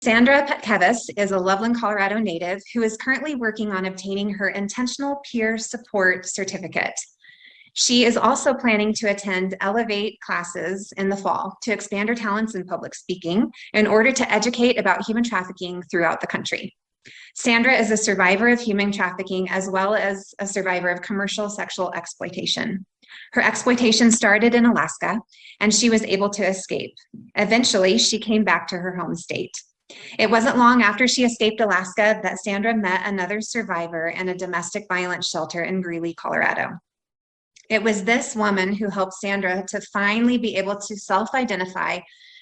Sandra Petkevis is a Loveland, Colorado native who is currently working on obtaining her Intentional Peer Support Certificate. She is also planning to attend Elevate classes in the fall to expand her talents in public speaking in order to educate about human trafficking throughout the country. Sandra is a survivor of human trafficking as well as a survivor of commercial sexual exploitation. Her exploitation started in Alaska, and she was able to escape. Eventually, she came back to her home state. It wasn't long after she escaped Alaska that Sandra met another survivor in a domestic violence shelter in Greeley, Colorado. It was this woman who helped Sandra to finally be able to self-identify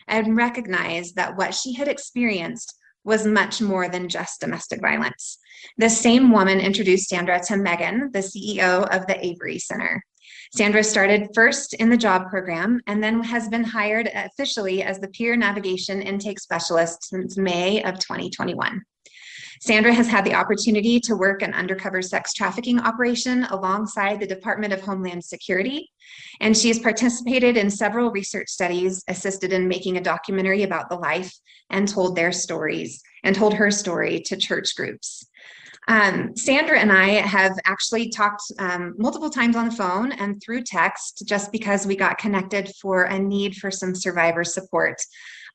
and recognize that what she had experienced was much more than just domestic violence. The same woman introduced Sandra to Megan, the CEO of the Avery Center. Sandra started first in the job program and then has been hired officially as the peer navigation intake specialist since May of 2021. Sandra has had the opportunity to work an undercover sex trafficking operation alongside the Department of Homeland Security, and she has participated in several research studies, assisted in making a documentary about the life, and told her story to church groups. Sandra and I have actually talked multiple times on the phone and through text just because we got connected for a need for some survivor support.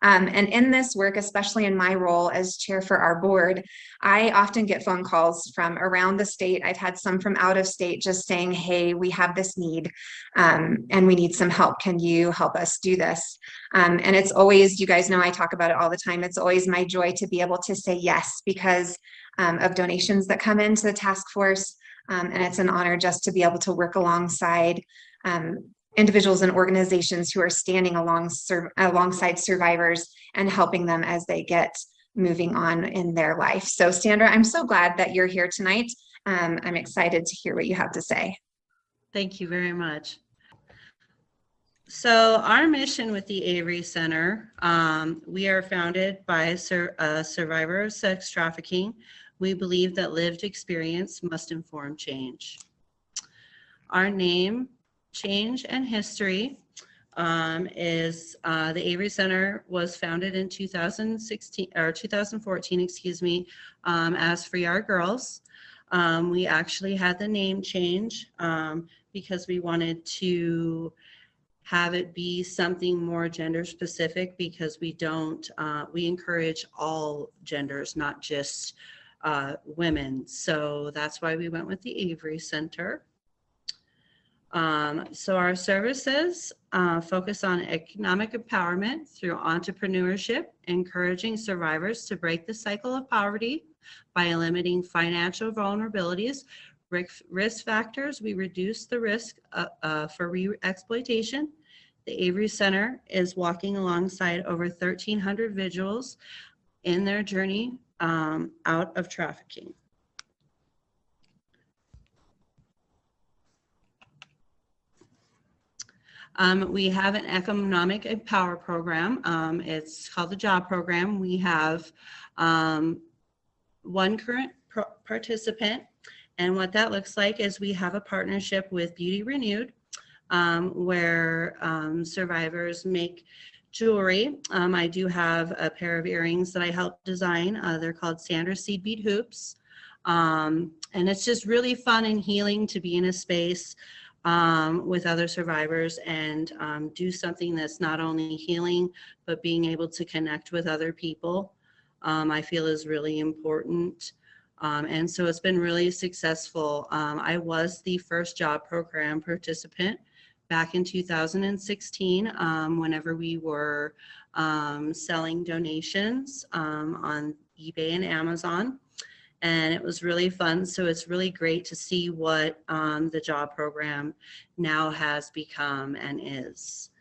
And in this work, especially in my role as chair for our board, I often get phone calls from around the state. I've had some from out of state just saying, hey, we have this need and we need some help. Can you help us do this? And it's always, you guys know I talk about it all the time. It's always my joy to be able to say yes because of donations that come into the task force. And it's an honor just to be able to work alongside individuals and organizations who are standing alongside survivors and helping them as they get moving on in their life. So Sandra, I'm so glad that you're here tonight. I'm excited to hear what you have to say. Thank you very much. So our mission with the Avery Center, we are founded by a survivor of sex trafficking. We believe that lived experience must inform change. Our name, change, and history is the Avery Center was founded in 2014, excuse me, as Free Our Girls. We actually had the name change because we wanted to have it be something more gender specific because we encourage all genders, not just women. So that's why we went with the Avery Center. So our services focus on economic empowerment through entrepreneurship, encouraging survivors to break the cycle of poverty by limiting financial vulnerabilities, risk factors. We reduce the risk for re-exploitation. The Avery Center is walking alongside over 1,300 vigils in their journey out of trafficking. We have an economic empower program. It's called the job program. We have one current participant, and what that looks like is we have a partnership with Beauty Renewed, where survivors make jewelry. I do have a pair of earrings that I helped design. They're called Sandra Seed Bead Hoops. And it's just really fun and healing to be in a space with other survivors and do something that's not only healing, but being able to connect with other people, I feel is really important. And so it's been really successful. I was the first job program participant back in 2016, whenever we were selling donations on eBay and Amazon. And it was really fun. So it's really great to see what the job program now has become and is.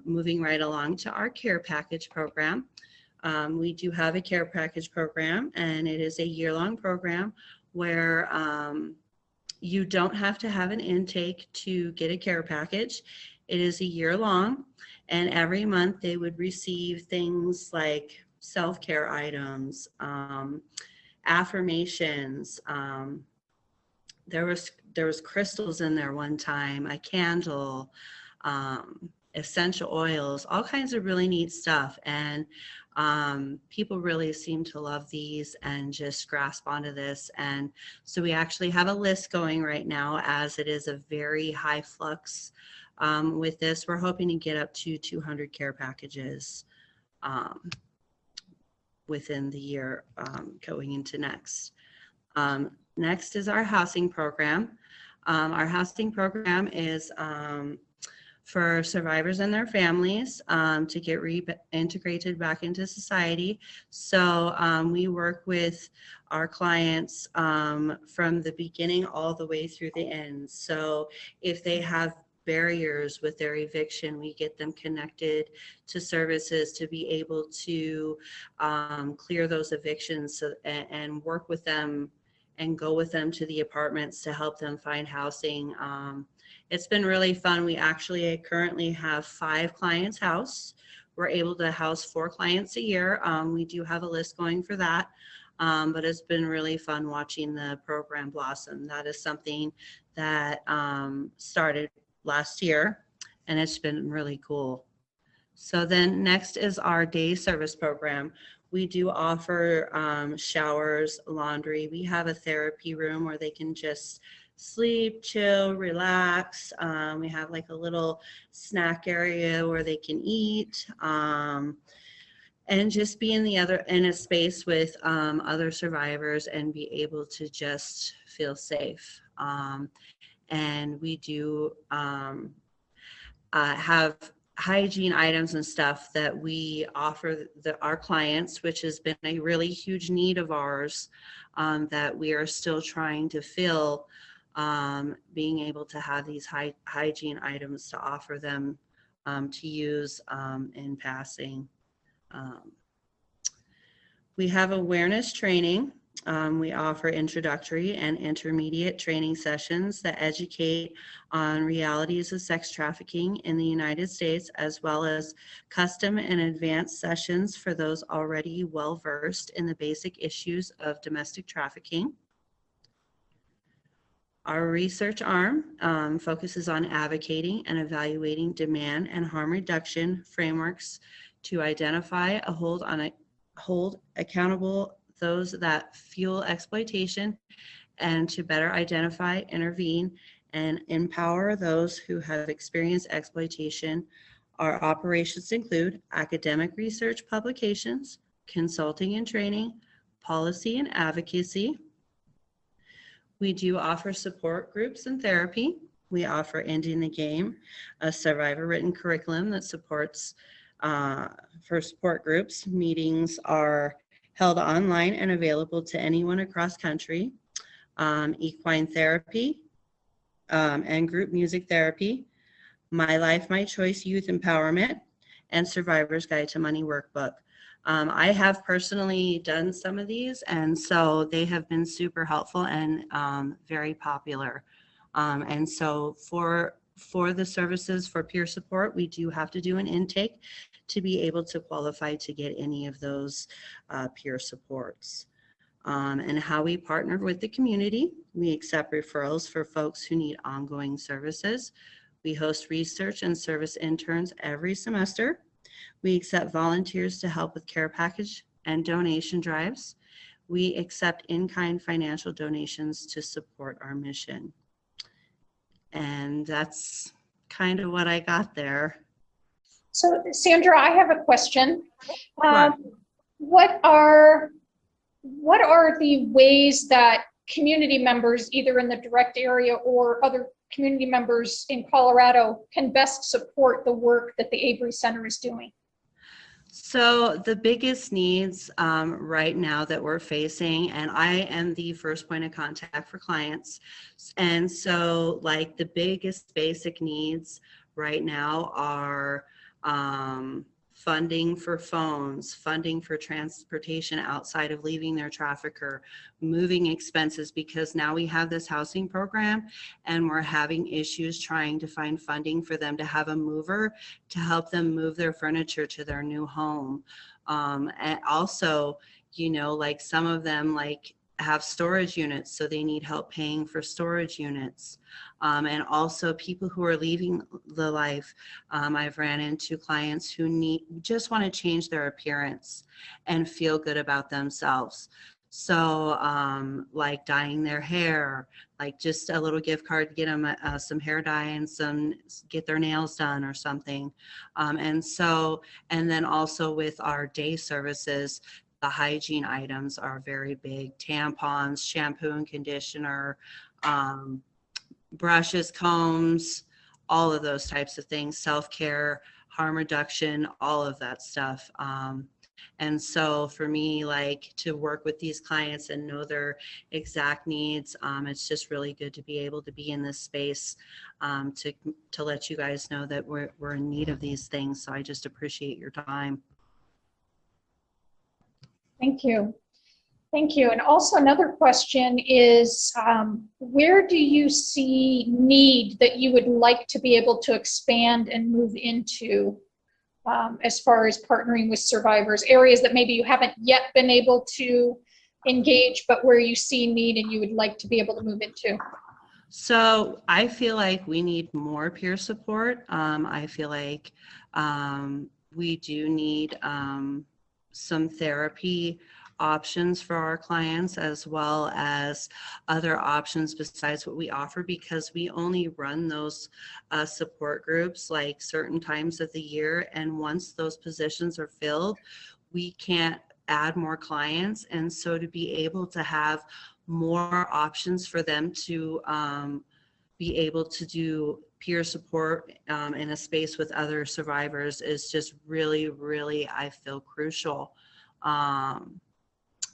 Moving right along to our care package program. We do have a care package program, and it is a year-long program where you don't have to have an intake to get a care package. It is a year-long, and every month they would receive things like self-care items, affirmations. There was crystals in there one time, a candle, essential oils, all kinds of really neat stuff. And People really seem to love these and just grasp onto this. And so we actually have a list going right now, as it is a very high flux with this. We're hoping to get up to 200 care packages within the year going into next. Next is our housing program. Our housing program is for survivors and their families to get reintegrated back into society. So we work with our clients from the beginning all the way through the end. So if they have barriers with their eviction, we get them connected to services to be able to clear those evictions and work with them and go with them to the apartments to help them find housing. It's been really fun. We actually currently have 5 clients housed. We're able to house 4 clients a year. We do have a list going for that, but it's been really fun watching the program blossom. That is something that started last year, and it's been really cool. So then next is our day service program. We do offer showers, laundry. We have a therapy room where they can just sleep, chill, relax. We have like a little snack area where they can eat and just be in a space with other survivors and be able to just feel safe. And we do have hygiene items and stuff that we offer our clients, which has been a really huge need of ours that we are still trying to fill, being able to have these hygiene items to offer them to use in passing. We have awareness training. We offer introductory and intermediate training sessions that educate on realities of sex trafficking in the United States, as well as custom and advanced sessions for those already well-versed in the basic issues of domestic trafficking. Our research arm focuses on advocating and evaluating demand and harm reduction frameworks to identify, hold accountable those that fuel exploitation, and to better identify, intervene, and empower those who have experienced exploitation. Our operations include academic research publications, consulting and training, policy and advocacy. We do offer support groups and therapy. We offer Ending the Game, a survivor written curriculum that supports for support groups. Meetings are held online and available to anyone across country. Equine therapy and group music therapy, My Life, My Choice Youth Empowerment, and Survivor's Guide to Money Workbook. I have personally done some of these, and so they have been super helpful and very popular. And so for the services for peer support, we do have to do an intake to be able to qualify to get any of those peer supports. And how we partner with the community. We accept referrals for folks who need ongoing services. We host research and service interns every semester. We accept volunteers to help with care package and donation drives. We accept in-kind financial donations to support our mission. And that's kind of what I got there. So Sandra, I have a question. Sure. What are the ways that community members, either in the direct area or other community members in Colorado, can best support the work that the Avery Center is doing? So the biggest needs right now that we're facing, and I am the first point of contact for clients, and so like the biggest basic needs right now are funding for phones, funding for transportation outside of leaving their trafficker, moving expenses, because now we have this housing program and we're having issues trying to find funding for them to have a mover to help them move their furniture to their new home. And also, you know, like some of them, like have storage units, so they need help paying for storage units. And also people who are leaving the life. I've ran into clients who just want to change their appearance and feel good about themselves. So like dyeing their hair, like just a little gift card to get them some hair dye and get their nails done or something. And then also with our day services, the hygiene items are very big: tampons, shampoo and conditioner, brushes, combs, all of those types of things, self-care, harm reduction, all of that stuff. And so for me, like, to work with these clients and know their exact needs, it's just really good to be able to be in this space to let you guys know that we're in need of these things. So I just appreciate your time. Thank you. Thank you. And also another question is, where do you see need that you would like to be able to expand and move into as far as partnering with survivors, areas that maybe you haven't yet been able to engage, but where you see need and you would like to be able to move into? So I feel like we need more peer support. I feel like we do need some therapy options for our clients, as well as other options besides what we offer, because we only run those support groups like certain times of the year, and once those positions are filled, we can't add more clients. And so to be able to have more options for them to be able to do peer support in a space with other survivors is just really, really, I feel, crucial.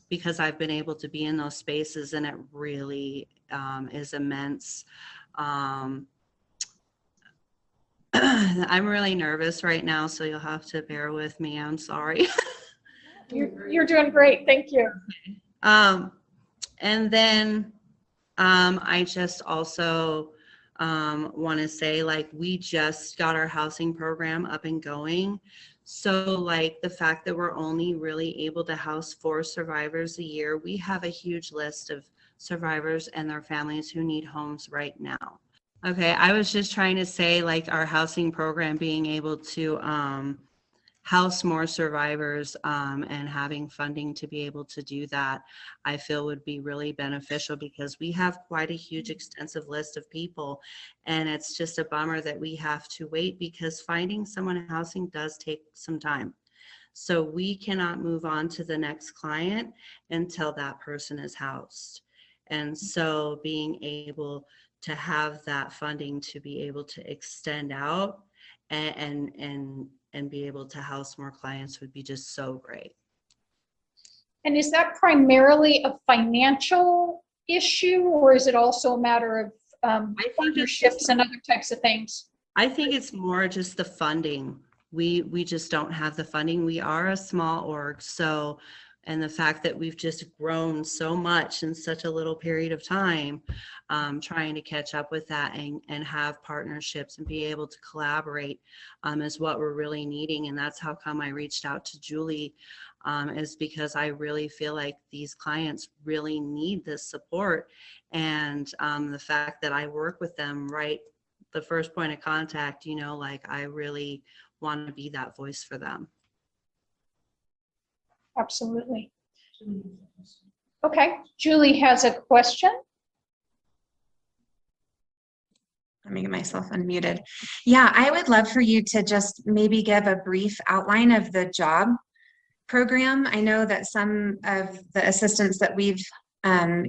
Because I've been able to be in those spaces, and it really is immense. I'm really nervous right now, so you'll have to bear with me. I'm sorry. You're doing great. Thank you. And then I just also want to say, like, we just got our housing program up and going. So like the fact that we're only really able to house 4 survivors a year, we have a huge list of survivors and their families who need homes right now. Okay, I was just trying to say, like, our housing program being able to house more survivors and having funding to be able to do that, I feel would be really beneficial, because we have quite a huge extensive list of people, and it's just a bummer that we have to wait, because finding someone in housing does take some time. So we cannot move on to the next client until that person is housed. And so being able to have that funding to be able to extend out and be able to house more clients would be just so great. And is that primarily a financial issue, or is it also a matter of partnerships and other types of things? I think it's more just the funding. We just don't have the funding. We are a small org, so, and the fact that we've just grown so much in such a little period of time, trying to catch up with that and have partnerships and be able to collaborate is what we're really needing. And that's how come I reached out to Julie, is because I really feel like these clients really need this support. And the fact that I work with them right the first point of contact, you know, like, I really want to be that voice for them. Absolutely. Okay, Julie has a question. Let me get myself unmuted. Yeah, I would love for you to just maybe give a brief outline of the job program. I know that some of the assistance that we've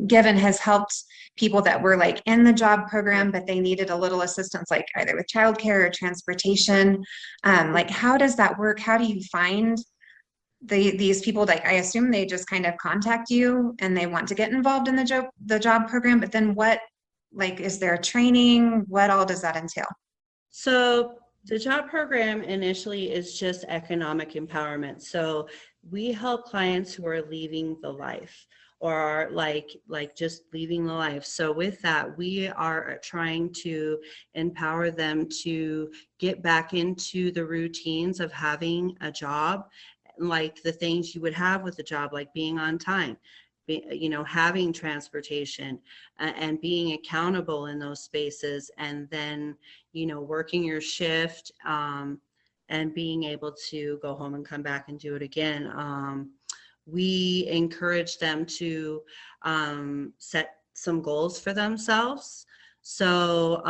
given has helped people that were like in the job program, but they needed a little assistance, like either with childcare or transportation. Like, how does that work? How do you find these people? Like, I assume they just kind of contact you and they want to get involved in the job program, but then what, like, is there training? What all does that entail? So the job program initially is just economic empowerment. So we help clients who are leaving the life, or are like just leaving the life. So with that, we are trying to empower them to get back into the routines of having a job, like the things you would have with a job, like being on time, having transportation and being accountable in those spaces, and then, working your shift and being able to go home and come back and do it again. We encourage them to set some goals for themselves. So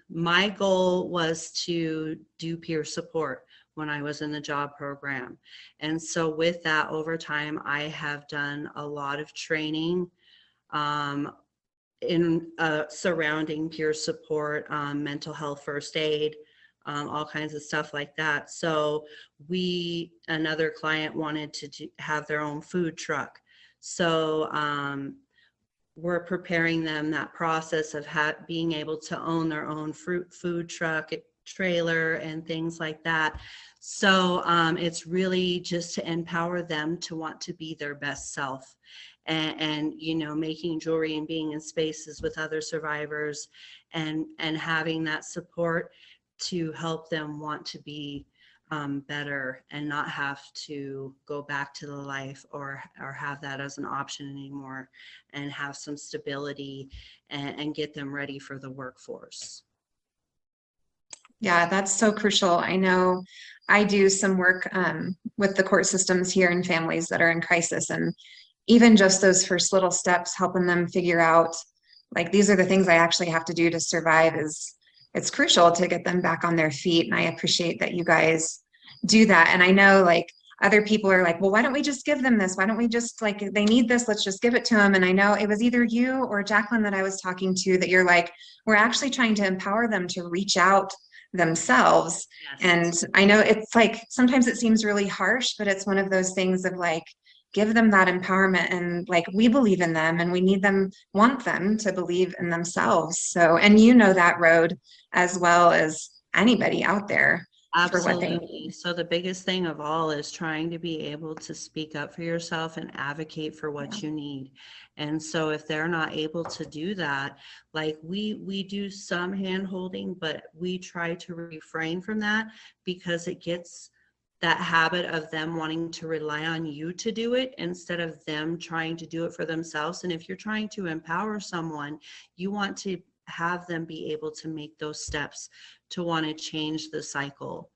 my goal was to do peer support when I was in the job program. And so with that, over time, I have done a lot of training in surrounding peer support, mental health first aid, all kinds of stuff like that. So another client wanted to have their own food truck. So we're preparing them that process of being able to own their own food truck, trailer, and things like that. So it's really just to empower them to want to be their best self, and making jewelry and being in spaces with other survivors and having that support to help them want to be better and not have to go back to the life or have that as an option anymore, and have some stability and get them ready for the workforce. Yeah, that's so crucial. I know I do some work with the court systems here in families that are in crisis, and even just those first little steps, helping them figure out, like, these are the things I actually have to do to survive, it's crucial to get them back on their feet. And I appreciate that you guys do that. And I know, like, other people are like, well, why don't we just give them this? Why don't we just, like, they need this, let's just give it to them. And I know it was either you or Jacqueline that I was talking to, that you're like, we're actually trying to empower them to reach out themselves. Yes. And I know it's like, sometimes it seems really harsh, but it's one of those things of, like, give them that empowerment, and, like, we believe in them and we want them to believe in themselves. So, and that road as well as anybody out there. Absolutely. So the biggest thing of all is trying to be able to speak up for yourself and advocate for what you need. And so if they're not able to do that, like, we do some hand holding, but we try to refrain from that, because it gets that habit of them wanting to rely on you to do it instead of them trying to do it for themselves. And if you're trying to empower someone, you want to have them be able to make those steps to want to change the cycle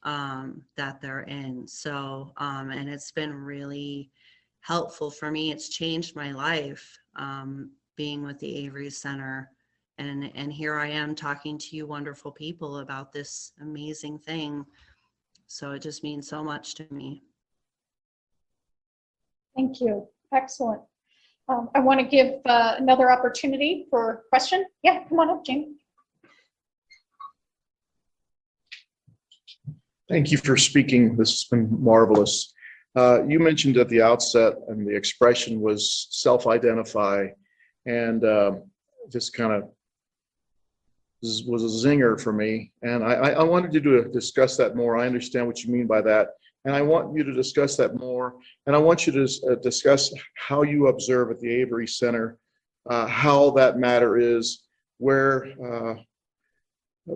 that they're in. So, and it's been really helpful for me. It's changed my life, being with the Avery Center. And here I am talking to you wonderful people about this amazing thing. So it just means so much to me. Thank you. Excellent. I want to give another opportunity for a question. Yeah, come on up, Jamie. Thank you for speaking. This has been marvelous. You mentioned at the outset, and the expression was self-identify, and this kind of was a zinger for me. And I wanted you to discuss that more. I understand what you mean by that. And I want you to discuss that more. And I want you to discuss how you observe at the Avery Center, how that matter is, where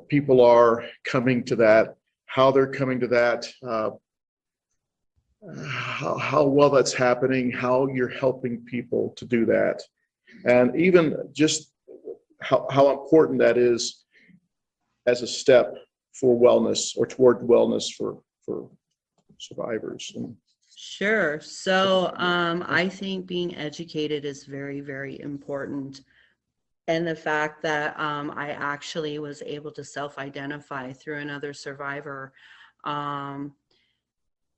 people are coming to that, how they're coming to that, how well that's happening, how you're helping people to do that. And even just how important that is as a step for wellness, or toward wellness for survivors. Sure. So I think being educated is very, very important. And the fact that I actually was able to self-identify through another survivor,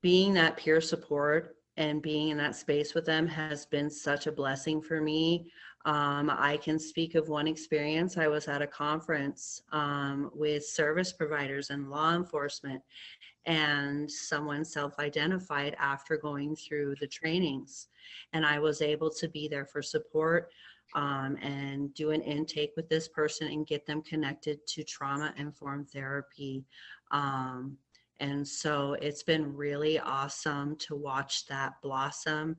being that peer support and being in that space with them has been such a blessing for me. I can speak of one experience. I was at a conference with service providers and law enforcement, and someone self-identified after going through the trainings. And I was able to be there for support and do an intake with this person and get them connected to trauma-informed therapy. And so it's been really awesome to watch that blossom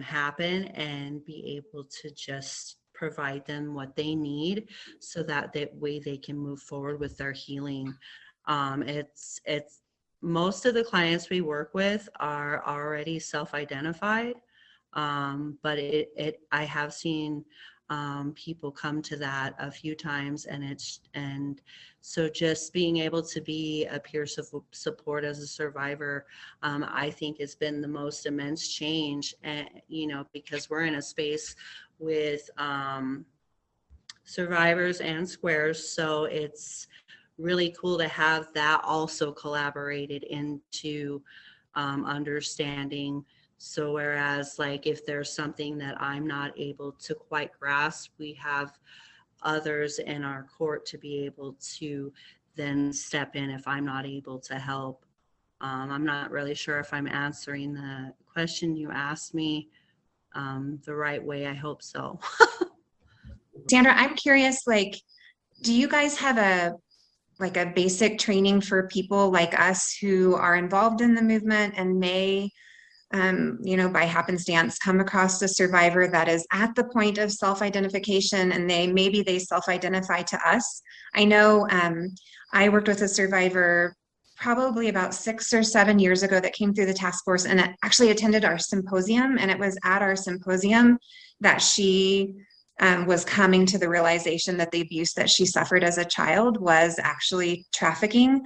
happen and be able to just provide them what they need, so that way they can move forward with their healing. It's most of the clients we work with are already self-identified, But I have seen people come to that a few times, and so just being able to be a peer support as a survivor, I think has been the most immense change, and because we're in a space with survivors and squares, so it's really cool to have that also collaborated into understanding. So whereas like if there's something that I'm not able to quite grasp, we have others in our court to be able to then step in if I'm not able to help. I'm not really sure if I'm answering the question you asked me the right way. I hope so. Sandra, I'm curious, like, do you guys have a basic training for people like us who are involved in the movement and may, by happenstance, come across a survivor that is at the point of self-identification, and maybe they self-identify to us? I know I worked with a survivor probably about 6 or 7 years ago that came through the task force and actually attended our symposium, and it was at our symposium that she was coming to the realization that the abuse that she suffered as a child was actually trafficking.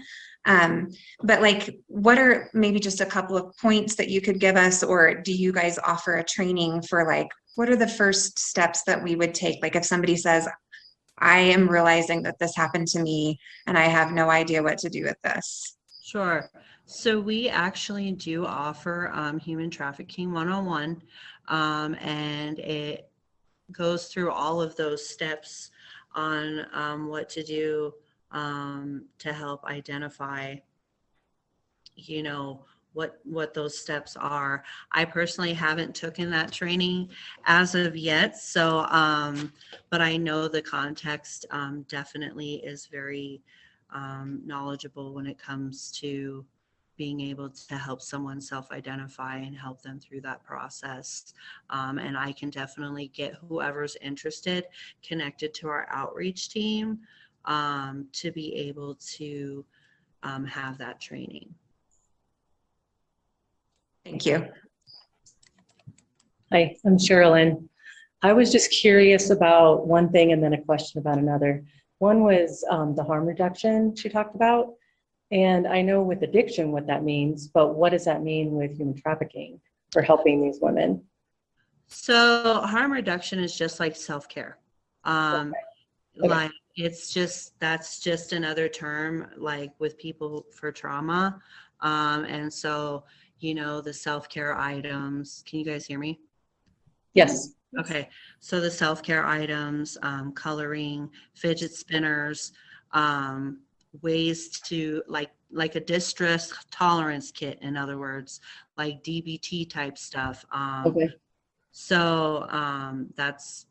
But like, what are maybe just a couple of points that you could give us, or do you guys offer a training for like, what are the first steps that we would take? Like if somebody says, I am realizing that this happened to me and I have no idea what to do with this. Sure. So we actually do offer Human Trafficking 101, and it goes through all of those steps on what to do to help identify, what those steps are. I personally haven't taken that training as of yet, so but I know the context definitely is very knowledgeable when it comes to being able to help someone self-identify and help them through that process. And I can definitely get whoever's interested connected to our outreach team to be able to have that training. Thank you. Hi, I'm Sherilyn. I was just curious about one thing and then a question about another. One was the harm reduction she talked about. And I know with addiction what that means, but what does that mean with human trafficking for helping these women? So harm reduction is just like self-care. Okay. Like that's just another term like with people for trauma. And so, the self-care items, can you guys hear me? Yes. Okay. So the self-care items, coloring, fidget spinners, ways to like a distress tolerance kit, in other words, like DBT type stuff. Okay. So that's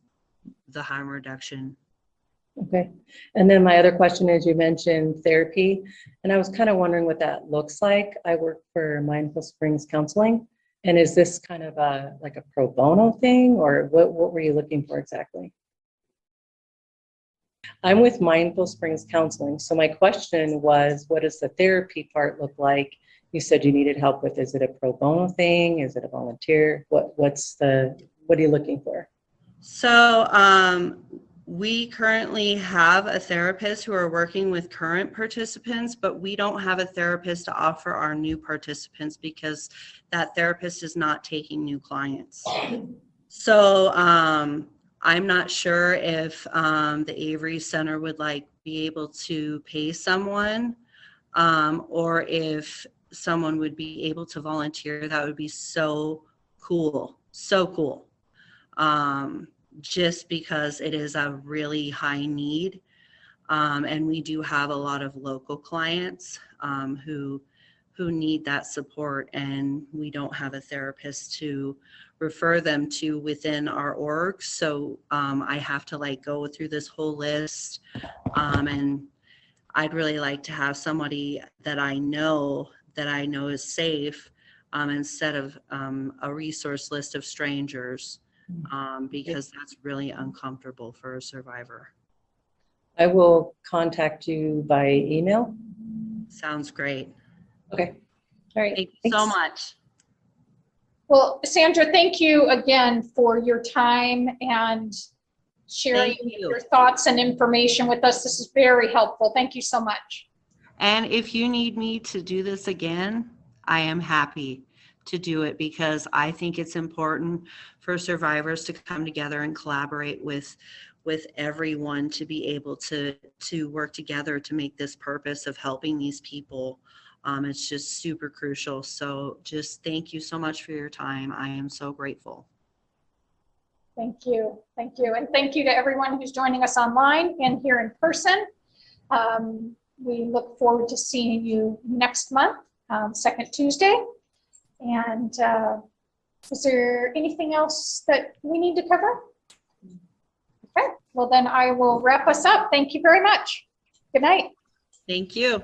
the harm reduction. Okay. And then my other question is, you mentioned therapy, and I was kind of wondering what that looks like. I work for Mindful Springs Counseling, and is this kind of like a pro bono thing, or what were you looking for exactly? I'm with Mindful Springs Counseling. So my question was, what does the therapy part look like? You said you needed help with, is it a pro bono thing? Is it a volunteer? What are you looking for? So we currently have a therapist who are working with current participants, but we don't have a therapist to offer our new participants because that therapist is not taking new clients. So I'm not sure if the Avery Center would be able to pay someone, or if someone would be able to volunteer. That would be so cool, so cool. Just because it is a really high need, and we do have a lot of local clients who need that support, and we don't have a therapist to refer them to within our org. So I have to go through this whole list, and I'd really like to have somebody that I know is safe, instead of a resource list of strangers, because that's really uncomfortable for a survivor. I will contact you by email. Sounds great. Okay. All right. Thank you so much. Well, Sandra, thank you again for your time and sharing Thank you. your thoughts and information with us. This is very helpful. Thank you so much. And if you need me to do this again, I am happy to do it, because I think it's important for survivors to come together and collaborate with everyone to be able to work together to make this purpose of helping these people. It's just super crucial. So just thank you so much for your time. I am so grateful. Thank you. Thank you. And thank you to everyone who's joining us online and here in person. We look forward to seeing you next month, second Tuesday. And is there anything else that we need to cover? Okay, well then I will wrap us up. Thank you very much. Good night. Thank you.